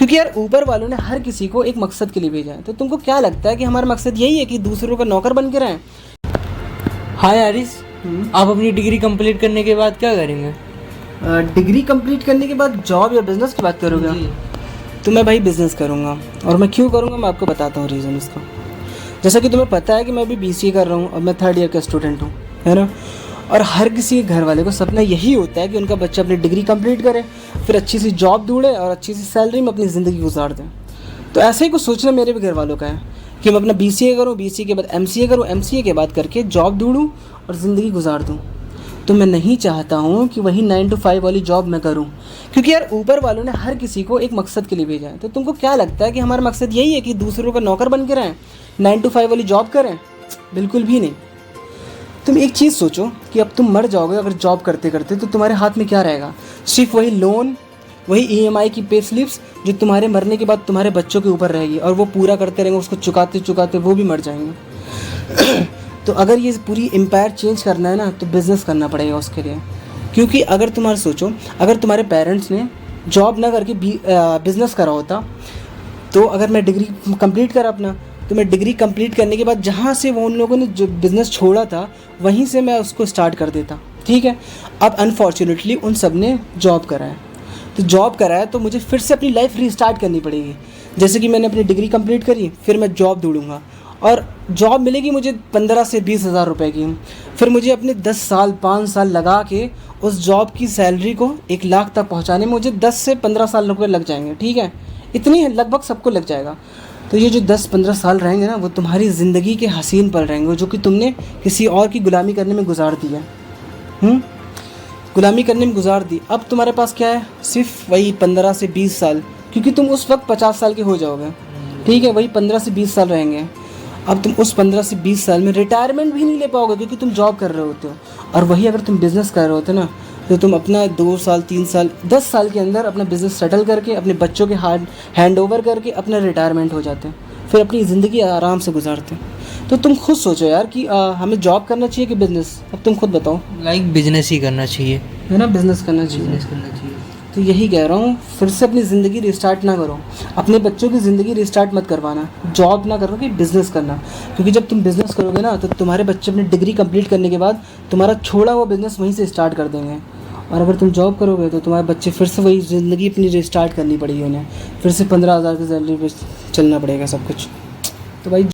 क्योंकि यार ऊपर वालों ने हर किसी को एक मकसद के लिए भेजा है। तो तुमको क्या लगता है कि हमारा मकसद यही है कि दूसरों का नौकर बन के रहें? हाँ यारिस, आप अपनी डिग्री कंप्लीट करने के बाद क्या करेंगे? डिग्री कंप्लीट करने के बाद जॉब या बिजनेस की बात करोगे? जी। तो मैं भाई बिज़नेस करूँगा। और मैं क्यों करूँगा मैं आपको बताता हूँ रीज़न इसका। जैसा कि तुम्हें पता है कि मैं अभी BCA कर रहा हूँ और मैं 3rd ईयर का स्टूडेंट हूँ, है ना। और हर किसी के घर वाले को सपना यही होता है कि उनका बच्चा अपनी डिग्री कंप्लीट करे, फिर अच्छी सी जॉब ढूंढे और अच्छी सी सैलरी में अपनी ज़िंदगी गुजार दें। तो ऐसे ही कुछ सोचना मेरे भी घर वालों का है कि मैं अपना BCA करूँ, BCA के बाद MCA करूँ, MCA के बाद करके जॉब ढूंढूँ और ज़िंदगी गुजार दूँ। तो मैं नहीं चाहता हूँ कि वही 9 to 5 वाली जॉब मैं करूँ, क्योंकि यार ऊपर वालों ने हर किसी को एक मकसद के लिए भेजा है। तो तुमको क्या लगता है कि हमारा मकसद यही है कि दूसरों का नौकर बन के रहें, 9 to 5 वाली जॉब करें? बिल्कुल भी नहीं। तुम एक चीज़ सोचो कि अब तुम मर जाओगे अगर जॉब करते करते, तो तुम्हारे हाथ में क्या रहेगा? सिर्फ वही लोन, वही EMI की पे स्लिप्स जो तुम्हारे मरने के बाद तुम्हारे बच्चों के ऊपर रहेगी, और वो पूरा करते रहेंगे, उसको चुकाते चुकाते वो भी मर जाएंगे। तो अगर ये पूरी एम्पायर चेंज करना है ना, तो बिज़नेस करना पड़ेगा उसके लिए। क्योंकि अगर तुम्हारा सोचो, अगर तुम्हारे पेरेंट्स ने जॉब ना करके बिज़नेस करा होता, तो अगर मैं डिग्री कंप्लीट करा अपना, तो मैं डिग्री कंप्लीट करने के बाद जहाँ से वो उन लोगों ने जो बिज़नेस छोड़ा था वहीं से मैं उसको स्टार्ट कर देता, ठीक है। अब अनफॉर्चुनेटली उन सब ने जॉब करा है, तो जॉब करा है तो मुझे फिर से अपनी लाइफ रीस्टार्ट करनी पड़ेगी। जैसे कि मैंने अपनी डिग्री कंप्लीट करी, फिर मैं जॉब ढूंढूंगा और जॉब मिलेगी मुझे 15 से 20 हज़ार रुपये की। फिर मुझे अपने 10 साल 5 साल लगा के उस जॉब की सैलरी को 1 लाख तक पहुंचाने में मुझे 10 से 15 साल रुपये लग जाएंगे, ठीक है। इतनी लगभग सबको लग जाएगा। तो ये जो 10-15 साल रहेंगे ना, वो तुम्हारी ज़िंदगी के हसीन पल रहेंगे जो कि तुमने किसी और की गुलामी करने में गुजार दिया, गुलामी करने में गुजार दी। अब तुम्हारे पास क्या है? सिर्फ वही 15 से 20 साल, क्योंकि तुम उस वक्त 50 साल के हो जाओगे, ठीक है। वही 15 से 20 साल रहेंगे। अब तुम उस 15 से 20 साल में रिटायरमेंट भी नहीं ले पाओगे, क्योंकि तुम जॉब कर रहे होते हो। और वही अगर तुम बिज़नेस कर रहे होते ना, तो तुम अपना 2 साल 3 साल 10 साल के अंदर अपना बिज़नेस सेटल करके अपने बच्चों के हैंड ओवर करके अपना रिटायरमेंट हो जाते हैं, फिर अपनी ज़िंदगी आराम से गुजारते हैं। तो तुम खुद सोचो यार कि हमें जॉब करना चाहिए कि बिज़नेस? अब तुम खुद बताओ। लाइक बिजनेस ही करना चाहिए, है ना, बिज़नेस करना चाहिए। बिजनेस करना चाहिए। तो यही कह रहा हूँ, फिर से अपनी ज़िंदगी रिस्टार्ट ना करो, अपने बच्चों की ज़िंदगी रिस्टार्ट मत करवाना। जॉब ना करो कि बिज़नेस करना, क्योंकि जब तुम बिज़नेस करोगे ना, तो तुम्हारे बच्चे अपनी डिग्री कंप्लीट करने के बाद तुम्हारा छोड़ा हुआ बिज़नेस वहीं से स्टार्ट कर देंगे। और अगर तुम जॉब करोगे तो तुम्हारे बच्चे फिर से वही ज़िंदगी अपनी रिस्टार्ट करनी पड़ेगी उन्हें, फिर से 15 हज़ार की सैलरी पर चलना पड़ेगा सब कुछ। तो भाई